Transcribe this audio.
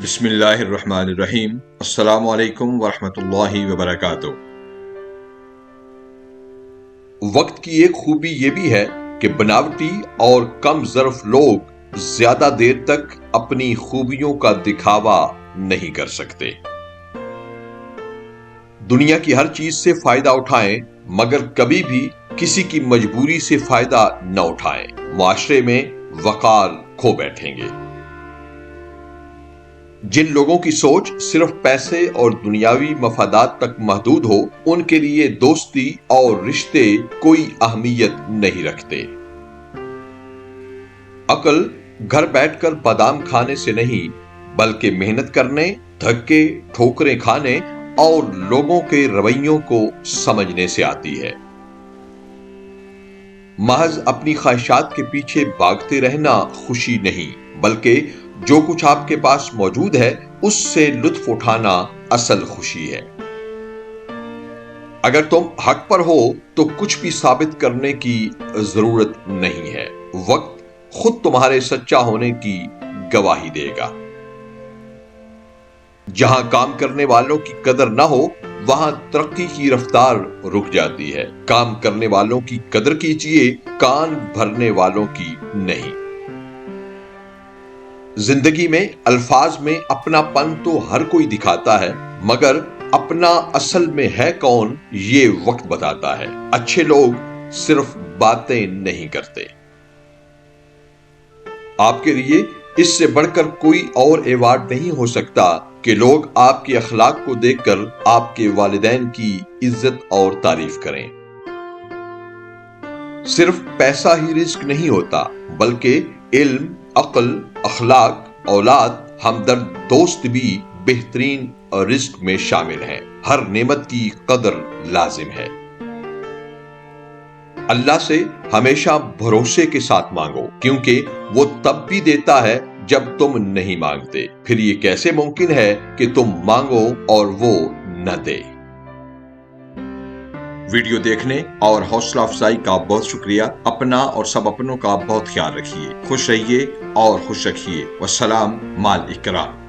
بسم اللہ الرحمن الرحیم۔ السلام علیکم ورحمۃ اللہ وبرکاتہ۔ وقت کی ایک خوبی یہ بھی ہے کہ بناوٹی اور کم ظرف لوگ زیادہ دیر تک اپنی خوبیوں کا دکھاوا نہیں کر سکتے۔ دنیا کی ہر چیز سے فائدہ اٹھائیں مگر کبھی بھی کسی کی مجبوری سے فائدہ نہ اٹھائیں، معاشرے میں وقار کھو بیٹھیں گے۔ جن لوگوں کی سوچ صرف پیسے اور دنیاوی مفادات تک محدود ہو، ان کے لیے دوستی اور رشتے کوئی اہمیت نہیں رکھتے۔ عقل گھر بیٹھ کر بادام کھانے سے نہیں بلکہ محنت کرنے، دھکے ٹھوکریں کھانے اور لوگوں کے رویوں کو سمجھنے سے آتی ہے۔ محض اپنی خواہشات کے پیچھے بھاگتے رہنا خوشی نہیں، بلکہ جو کچھ آپ کے پاس موجود ہے اس سے لطف اٹھانا اصل خوشی ہے۔ اگر تم حق پر ہو تو کچھ بھی ثابت کرنے کی ضرورت نہیں ہے، وقت خود تمہارے سچا ہونے کی گواہی دے گا۔ جہاں کام کرنے والوں کی قدر نہ ہو وہاں ترقی کی رفتار رک جاتی ہے۔ کام کرنے والوں کی قدر کیجیے، کان بھرنے والوں کی نہیں۔ زندگی میں الفاظ میں اپنا پن تو ہر کوئی دکھاتا ہے، مگر اپنا اصل میں ہے کون یہ وقت بتاتا ہے۔ اچھے لوگ صرف باتیں نہیں کرتے۔ آپ کے لیے اس سے بڑھ کر کوئی اور ایوارڈ نہیں ہو سکتا کہ لوگ آپ کے اخلاق کو دیکھ کر آپ کے والدین کی عزت اور تعریف کریں۔ صرف پیسہ ہی رزق نہیں ہوتا، بلکہ علم، عقل، اخلاق، اولاد، ہمدرد دوست بھی بہترین رزق میں شامل ہیں۔ ہر نعمت کی قدر لازم ہے۔ اللہ سے ہمیشہ بھروسے کے ساتھ مانگو، کیونکہ وہ تب بھی دیتا ہے جب تم نہیں مانگتے۔ پھر یہ کیسے ممکن ہے کہ تم مانگو اور وہ نہ دے؟ ویڈیو دیکھنے اور حوصلہ افزائی کا بہت شکریہ۔ اپنا اور سب اپنوں کا بہت خیال رکھیے۔ خوش رہیے اور خوش رکھیے۔ والسلام مع الاکرام۔